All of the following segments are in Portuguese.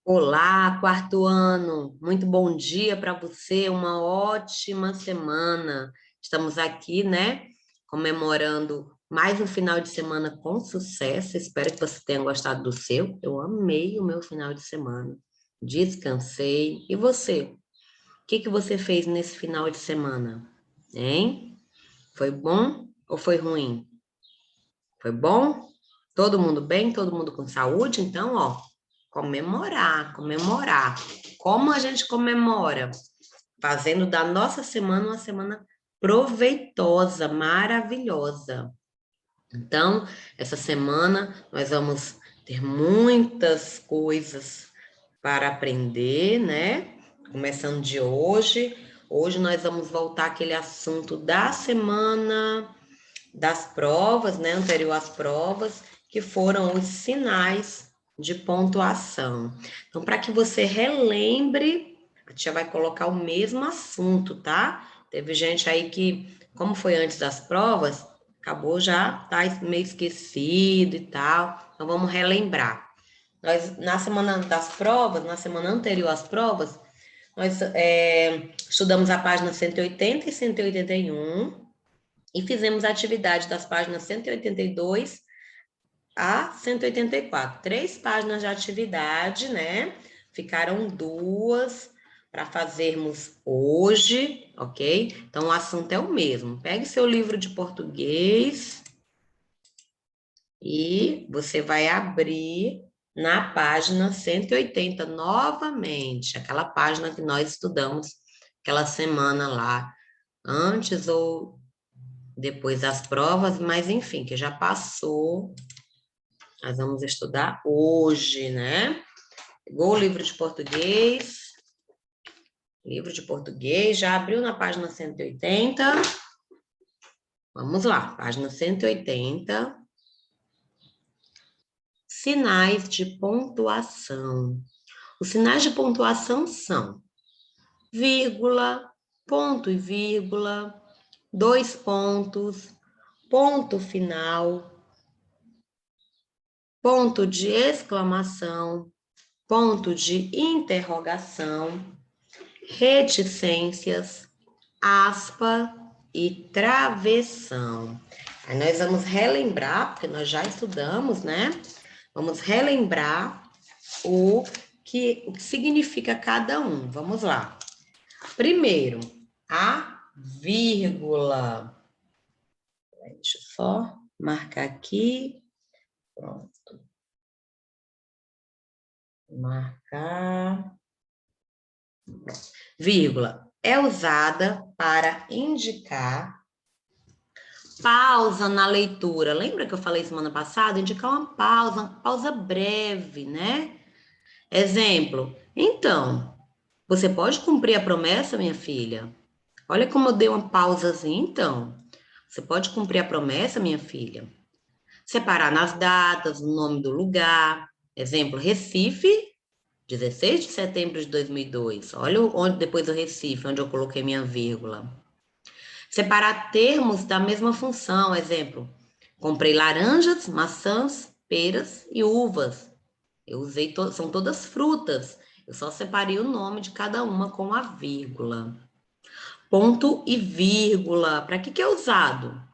Olá, quarto ano. Muito bom dia para você, uma ótima semana. Estamos aqui, né, comemorando mais um final de semana com sucesso. Espero que você tenha gostado do seu. Eu amei o meu final de semana. Descansei. E você? O que você fez nesse final de semana? Hein? Foi bom ou foi ruim? Foi bom? Todo mundo bem? Todo mundo com saúde? Então, ó, comemorar, comemorar. Como a gente comemora? Fazendo da nossa semana uma semana proveitosa, maravilhosa. Então, essa semana nós vamos ter muitas coisas para aprender, né? Começando de hoje. Hoje nós vamos voltar àquele assunto da semana das provas, né, anterior às provas, que foram os sinais de pontuação. Então, para que você relembre, a tia vai colocar o mesmo assunto, tá? Teve gente aí que, como foi antes das provas, acabou já, tá meio esquecido e tal. Então, vamos relembrar. Nós, na semana das provas, na semana anterior às provas, nós estudamos a página 180 e 181, e fizemos a atividade das páginas 182 a 184. 3 páginas de atividade, né? Ficaram 2 para fazermos hoje, ok? Então, o assunto é o mesmo. Pegue seu livro de português e você vai abrir na página 180 novamente, aquela página que nós estudamos aquela semana lá, antes ou depois das provas, mas enfim, que já passou. Nós vamos estudar hoje, né? Pegou o livro de português, já abriu na página 180. Vamos lá, página 180. Sinais de pontuação. Os sinais de pontuação são vírgula, ponto e vírgula, 2 pontos, ponto final, ponto de exclamação, ponto de interrogação, reticências, aspa e travessão. Aí nós vamos relembrar, porque nós já estudamos, né? Vamos relembrar o que significa cada um. Vamos lá. Primeiro, a vírgula. Deixa eu só marcar aqui. Pronto. Marcar. Vírgula é usada para indicar pausa na leitura. Lembra que eu falei semana passada? Indicar uma pausa breve, né? Exemplo. Então, você pode cumprir a promessa, minha filha? Olha como eu dei uma pausazinha, então. Você pode cumprir a promessa, minha filha? Separar nas datas, o nome do lugar. Exemplo, Recife, 16 de setembro de 2002. Olha onde depois do Recife, onde eu coloquei minha vírgula. Separar termos da mesma função. Exemplo, comprei laranjas, maçãs, peras e uvas. Eu usei, são todas frutas. Eu só separei o nome de cada uma com a vírgula. Ponto e vírgula. Para que é usado?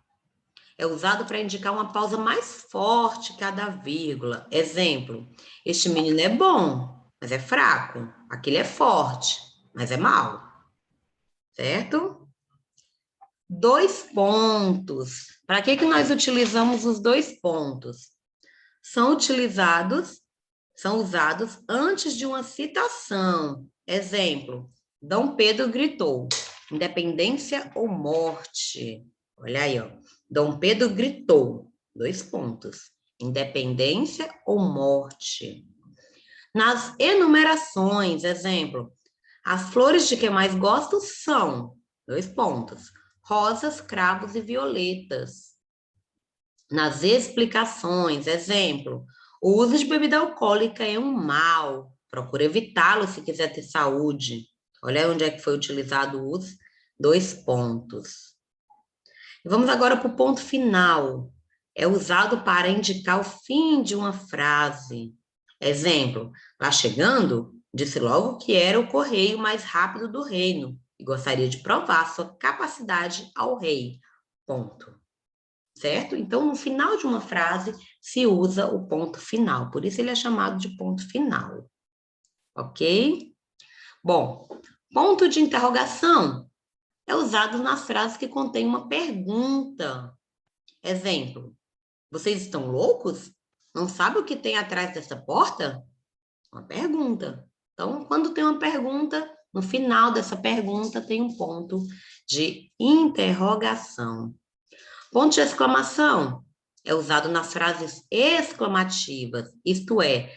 É usado para indicar uma pausa mais forte cada vírgula. Exemplo, este menino é bom, mas é fraco. Aquele é forte, mas é mau. Certo? 2 pontos. Para que nós utilizamos os 2 pontos? São usados antes de uma citação. Exemplo, Dom Pedro gritou, independência ou morte. Olha aí, ó. Dom Pedro gritou, 2 pontos. Independência ou morte. Nas enumerações, exemplo, as flores de que mais gosto são, 2 pontos. Rosas, cravos e violetas. Nas explicações, exemplo, o uso de bebida alcoólica é um mal. Procure evitá-lo se quiser ter saúde. Olha onde é que foi utilizado os 2 pontos. E vamos agora para o ponto final. É usado para indicar o fim de uma frase. Exemplo, lá chegando, disse logo que era o correio mais rápido do reino e gostaria de provar sua capacidade ao rei. Ponto. Certo? Então, no final de uma frase, se usa o ponto final. Por isso ele é chamado de ponto final. Ok? Bom, ponto de interrogação é usado nas frases que contêm uma pergunta. Exemplo, vocês estão loucos? Não sabe o que tem atrás dessa porta? Uma pergunta. Então, quando tem uma pergunta, no final dessa pergunta tem um ponto de interrogação. Ponto de exclamação é usado nas frases exclamativas, isto é,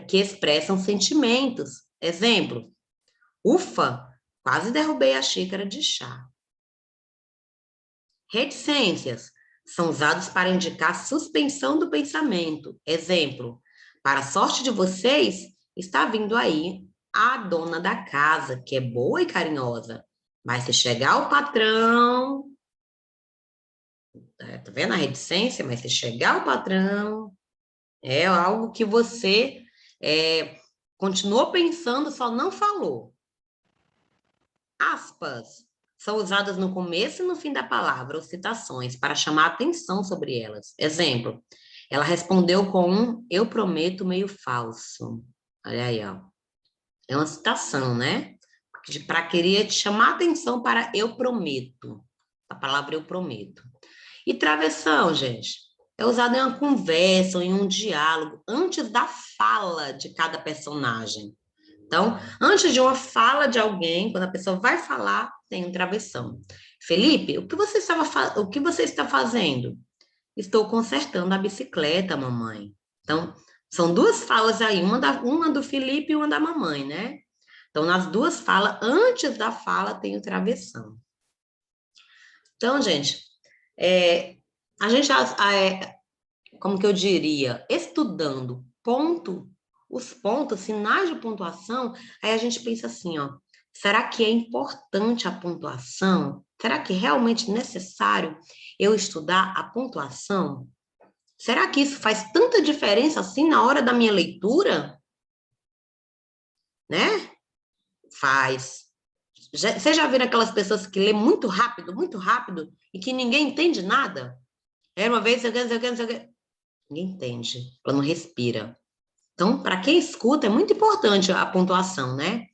que expressam sentimentos. Exemplo, ufa, quase derrubei a xícara de chá. Reticências são usados para indicar suspensão do pensamento. Exemplo, para a sorte de vocês, está vindo aí a dona da casa, que é boa e carinhosa. Mas se chegar o patrão, tá vendo a reticência? Mas se chegar o patrão, é algo que você continuou pensando, só não falou. Aspas são usadas no começo e no fim da palavra, ou citações, para chamar atenção sobre elas. Exemplo, ela respondeu com um eu prometo meio falso. Olha aí, ó. É uma citação, né? Para querer te chamar atenção para eu prometo. A palavra eu prometo. E travessão, gente, é usado em uma conversa ou em um diálogo, antes da fala de cada personagem. Então, antes de uma fala de alguém, quando a pessoa vai falar, tem um travessão. Felipe, o que você está fazendo? Estou consertando a bicicleta, mamãe. Então, são duas falas aí, uma do Felipe e uma da mamãe, né? Então, nas duas falas, antes da fala, tem o travessão. Então, gente, a gente, como que eu diria, estudando os pontos, sinais de pontuação, aí a gente pensa assim, ó, será que é importante a pontuação? Será que é realmente necessário eu estudar a pontuação? Será que isso faz tanta diferença assim na hora da minha leitura? Né? Faz. Você já viram aquelas pessoas que lê muito rápido, e que ninguém entende nada? Era uma vez, ninguém entende, ela não respira. Então, para quem escuta, é muito importante a pontuação, né?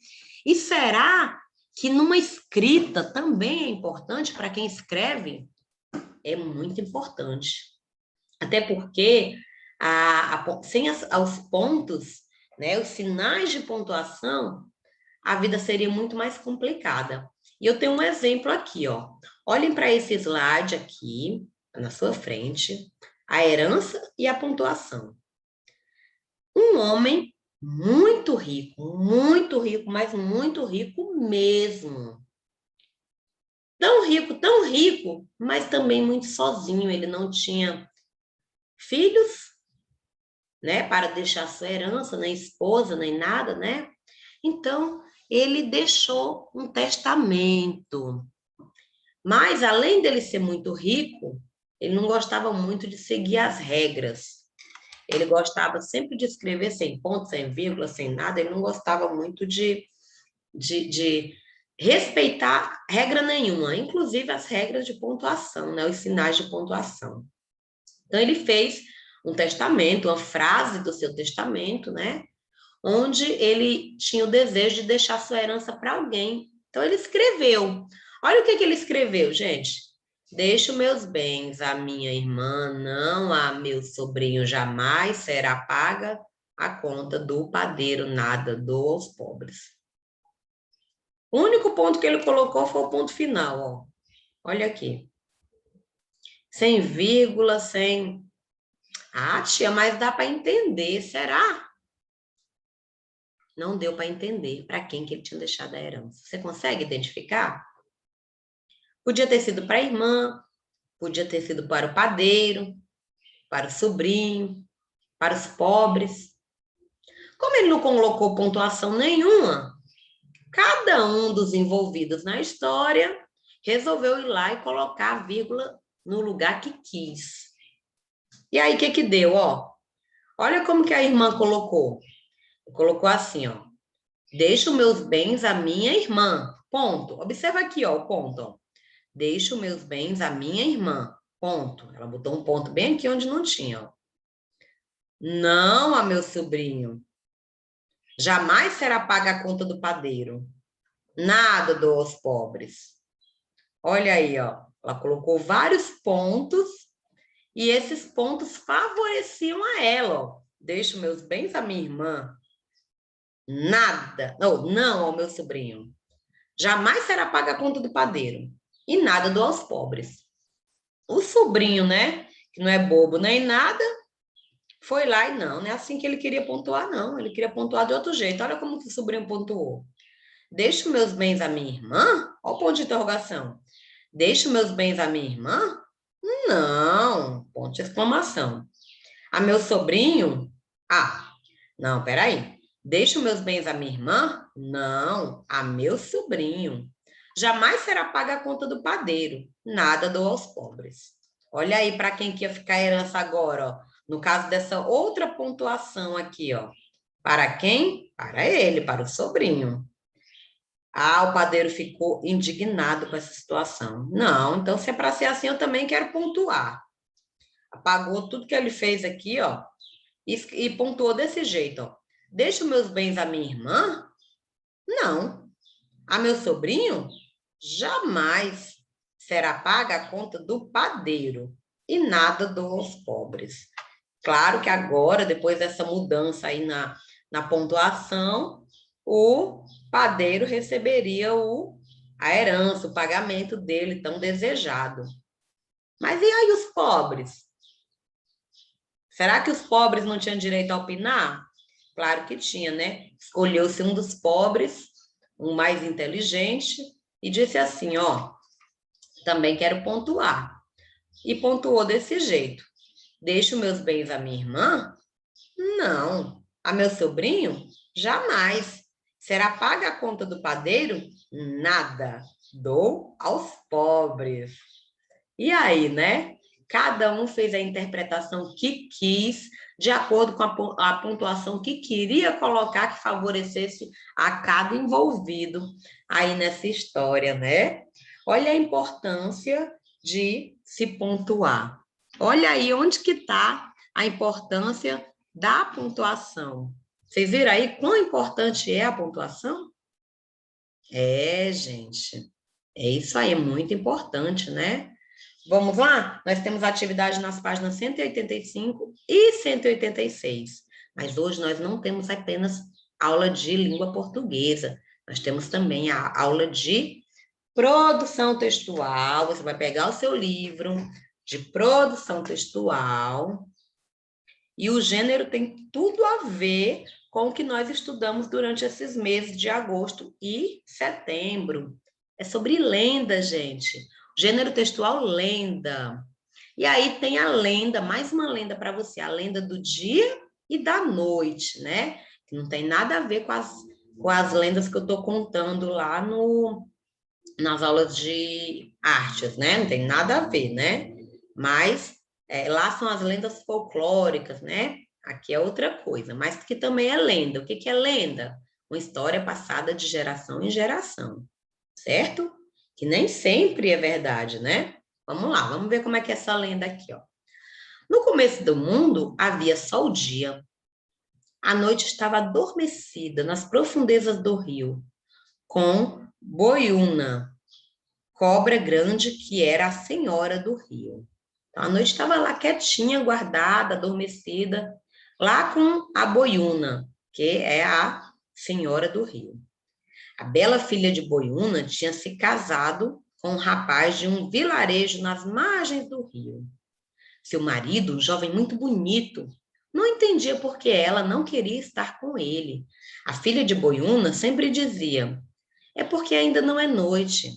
E será que numa escrita também é importante para quem escreve? É muito importante. Até porque sem os pontos, né, os sinais de pontuação, a vida seria muito mais complicada. E eu tenho um exemplo aqui, ó. Olhem para esse slide aqui, na sua frente, a herança e a pontuação. Um homem muito rico, mas muito rico mesmo. Tão rico, mas também muito sozinho. Ele não tinha filhos, né, para deixar sua herança, nem esposa, nem nada, né? Então, ele deixou um testamento. Mas, além dele ser muito rico, ele não gostava muito de seguir as regras. Ele gostava sempre de escrever sem ponto, sem vírgula, sem nada. Ele não gostava muito de respeitar regra nenhuma, inclusive as regras de pontuação, né? Os sinais de pontuação. Então, ele fez um testamento, uma frase do seu testamento, né? Onde ele tinha o desejo de deixar sua herança para alguém. Então, ele escreveu. Olha o que ele escreveu, gente. Deixo meus bens à minha irmã, não a meu sobrinho, jamais será paga a conta do padeiro, nada dou aos pobres. O único ponto que ele colocou foi o ponto final, ó. Olha aqui. Sem vírgula, sem... Ah, tia, mas dá para entender, será? Não deu para entender para quem que ele tinha deixado a herança. Você consegue identificar? Podia ter sido para a irmã, podia ter sido para o padeiro, para o sobrinho, para os pobres. Como ele não colocou pontuação nenhuma, cada um dos envolvidos na história resolveu ir lá e colocar a vírgula no lugar que quis. E aí, o que deu? Ó, Olha como que a irmã colocou. Colocou assim, ó. Deixo meus bens à minha irmã. Ponto. Observa aqui, ó, o ponto, ó. Deixo meus bens à minha irmã. Ponto. Ela botou um ponto bem aqui onde não tinha, ó. Não a meu sobrinho. Jamais será paga a conta do padeiro. Nada dou aos pobres. Olha aí, ó. Ela colocou vários pontos e esses pontos favoreciam a ela, ó. Deixo meus bens à minha irmã. Nada. Não ao meu sobrinho. Jamais será paga a conta do padeiro. E nada dou aos pobres. O sobrinho, né? Que não é bobo nem nada, foi lá e não é assim que ele queria pontuar, não. Ele queria pontuar de outro jeito. Olha como que o sobrinho pontuou. Deixo meus bens à minha irmã? Olha o ponto de interrogação. Deixo meus bens à minha irmã? Não, ponto de exclamação. A meu sobrinho? Ah, não, peraí. Deixo meus bens à minha irmã? Não, a meu sobrinho. Jamais será paga a conta do padeiro. Nada dou aos pobres. Olha aí para quem que ia ficar a herança agora, ó. No caso dessa outra pontuação aqui, ó. Para quem? Para ele, para o sobrinho. Ah, o padeiro ficou indignado com essa situação. Não, então se é para ser assim, eu também quero pontuar. Apagou tudo que ele fez aqui, ó, e pontuou desse jeito, ó. Deixo meus bens à minha irmã? Não. A meu sobrinho? Jamais será paga a conta do padeiro e nada dou aos pobres. Claro que agora, depois dessa mudança aí na pontuação, o padeiro receberia a herança, o pagamento dele tão desejado. Mas e aí os pobres? Será que os pobres não tinham direito a opinar? Claro que tinha, né? Escolheu-se um dos pobres, um mais inteligente, e disse assim, ó, também quero pontuar. E pontuou desse jeito. Deixo meus bens à minha irmã? Não. A meu sobrinho? Jamais. Será paga a conta do padeiro? Nada. Dou aos pobres. E aí, né? Cada um fez a interpretação que quis, de acordo com a pontuação que queria colocar, que favorecesse a cada envolvido aí nessa história, né? Olha a importância de se pontuar. Olha aí onde que está a importância da pontuação. Vocês viram aí quão importante é a pontuação? É, gente. É isso aí, é muito importante, né? Vamos lá? Nós temos atividade nas páginas 185 e 186. Mas hoje nós não temos apenas aula de língua portuguesa. Nós temos também a aula de produção textual. Você vai pegar o seu livro de produção textual e o gênero tem tudo a ver com o que nós estudamos durante esses meses de agosto e setembro. É sobre lenda, gente. Gênero textual, lenda. E aí tem a lenda, mais uma lenda para você, a lenda do dia e da noite, né? Que não tem nada a ver com as lendas que eu estou contando lá nas aulas de artes, né? Não tem nada a ver, né? Mas lá são as lendas folclóricas, né? Aqui é outra coisa, mas que também é lenda. O que que é lenda? Uma história passada de geração em geração, certo? Que nem sempre é verdade, né? Vamos lá, vamos ver como é que é essa lenda aqui, ó. No começo do mundo havia só o dia. A noite estava adormecida nas profundezas do rio, com Boiúna, cobra grande que era a senhora do rio. Então, a noite estava lá quietinha, guardada, adormecida, lá com a Boiúna, que é a senhora do rio. A bela filha de Boiúna tinha se casado com um rapaz de um vilarejo nas margens do rio. Seu marido, um jovem muito bonito, não entendia por que ela não queria estar com ele. A filha de Boiúna sempre dizia: é porque ainda não é noite.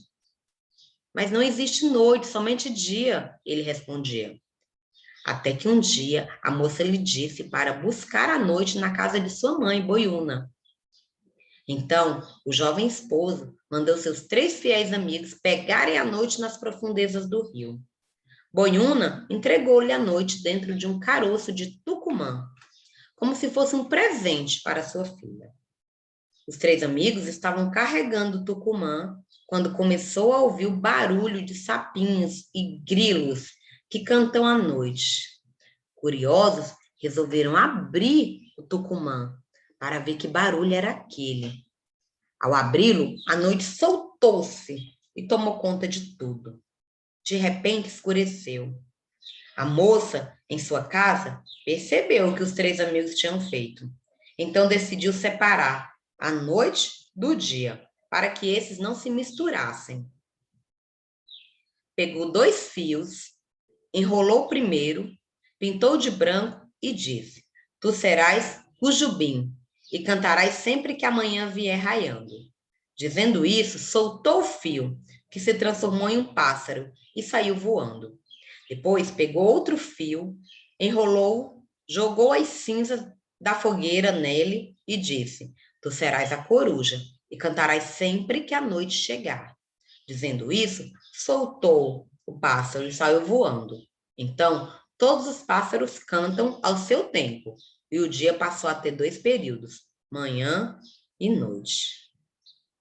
Mas não existe noite, somente dia, ele respondia. Até que um dia a moça lhe disse para buscar a noite na casa de sua mãe, Boiúna. Então, o jovem esposo mandou seus 3 fiéis amigos pegarem a noite nas profundezas do rio. Boiúna entregou-lhe a noite dentro de um caroço de tucumã. como se fosse um presente para sua filha. Os 3 amigos estavam carregando o Tucumã quando começou a ouvir o barulho de sapinhos e grilos que cantam à noite. Curiosos, resolveram abrir o Tucumã para ver que barulho era aquele. Ao abri-lo, a noite soltou-se e tomou conta de tudo. De repente, escureceu. A moça, em sua casa, percebeu o que os 3 amigos tinham feito. Então decidiu separar a noite do dia, para que esses não se misturassem. Pegou 2 fios, enrolou o primeiro, pintou de branco e disse: Tu serás o Jubim e cantarás sempre que amanhã vier raiando. Dizendo isso, soltou o fio, que se transformou em um pássaro e saiu voando. Depois pegou outro fio, enrolou, jogou as cinzas da fogueira nele e disse: Tu serás a coruja e cantarás sempre que a noite chegar. Dizendo isso, soltou o pássaro e saiu voando. Então, todos os pássaros cantam ao seu tempo, e o dia passou a ter 2 períodos, manhã e noite.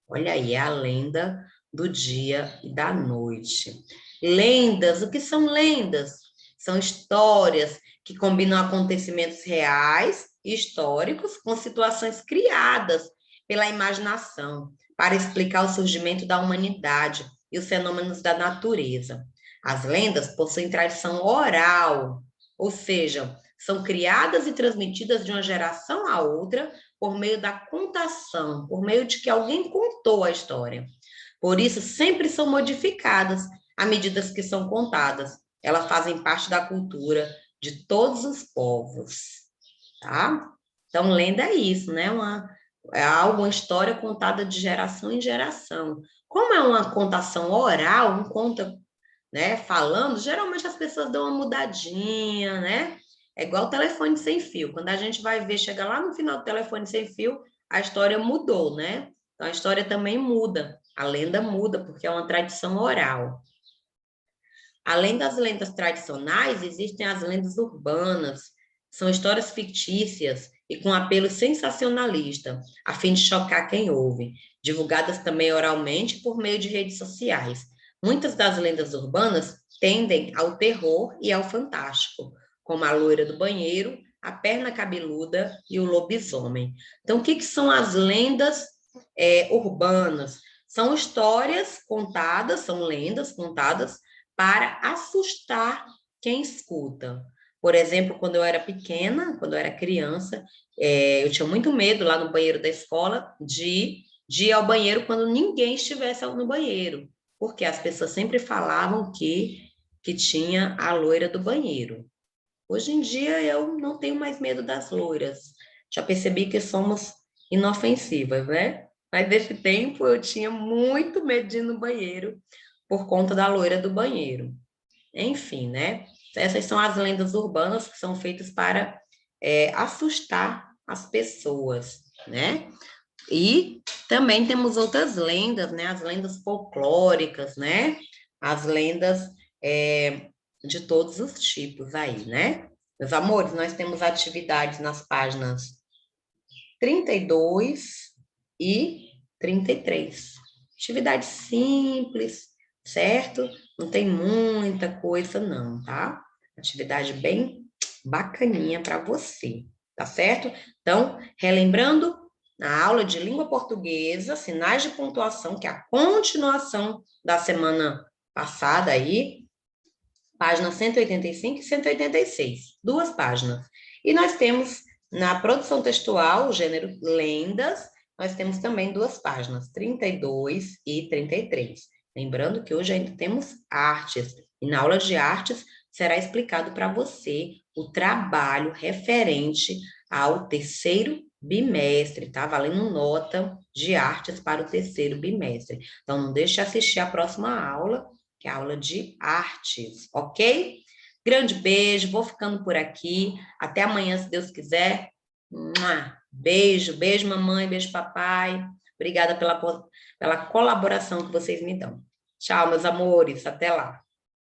Olha aí, é a lenda do dia e da noite. Lendas, o que são lendas? São histórias que combinam acontecimentos reais e históricos com situações criadas pela imaginação para explicar o surgimento da humanidade e os fenômenos da natureza. As lendas possuem tradição oral, ou seja, são criadas e transmitidas de uma geração a outra por meio da contação, por meio de que alguém contou a história. Por isso, sempre são modificadas à medida que são contadas. Elas fazem parte da cultura de todos os povos, tá? Então, lenda é isso, né? Uma história contada de geração em geração. Como é uma contação oral, um conta, né, falando, geralmente as pessoas dão uma mudadinha, né? É igual o telefone sem fio. Quando a gente vai ver, chega lá no final do telefone sem fio, a história mudou, né? Então a história também muda, a lenda muda, porque é uma tradição oral. Além das lendas tradicionais, existem as lendas urbanas. São histórias fictícias e com apelo sensacionalista, a fim de chocar quem ouve, divulgadas também oralmente por meio de redes sociais. Muitas das lendas urbanas tendem ao terror e ao fantástico, como a loira do banheiro, a perna cabeluda e o lobisomem. Então, o que são as lendas urbanas? São histórias contadas, são lendas contadas para assustar quem escuta. Por exemplo, quando eu era pequena, quando eu era criança, eu tinha muito medo lá no banheiro da escola de ir ao banheiro quando ninguém estivesse no banheiro, porque as pessoas sempre falavam que tinha a loira do banheiro. Hoje em dia eu não tenho mais medo das loiras. Já percebi que somos inofensivas, né? Mas nesse tempo eu tinha muito medo de ir no banheiro por conta da loira do banheiro. Enfim, né? Essas são as lendas urbanas que são feitas para assustar as pessoas, né? E também temos outras lendas, né? As lendas folclóricas, né? As lendas de todos os tipos aí, né? Meus amores, nós temos atividades nas páginas 32 e 33. Atividade simples, certo? Não tem muita coisa não, tá? Atividade bem bacaninha para você, tá certo? Então, relembrando, na aula de língua portuguesa, sinais de pontuação, que é a continuação da semana passada aí, páginas 185 e 186, 2 páginas. E nós temos, na produção textual, o gênero lendas, nós temos também 2 páginas, 32 e 33. Lembrando que hoje ainda temos artes, e na aula de artes será explicado para você o trabalho referente ao 3º bimestre, tá? Valendo nota de artes para o 3º bimestre. Então, não deixe de assistir a próxima aula, que é a aula de artes, ok? Grande beijo, vou ficando por aqui. Até amanhã, se Deus quiser. Beijo, beijo, mamãe, beijo, papai. Obrigada pela colaboração que vocês me dão. Tchau, meus amores, até lá.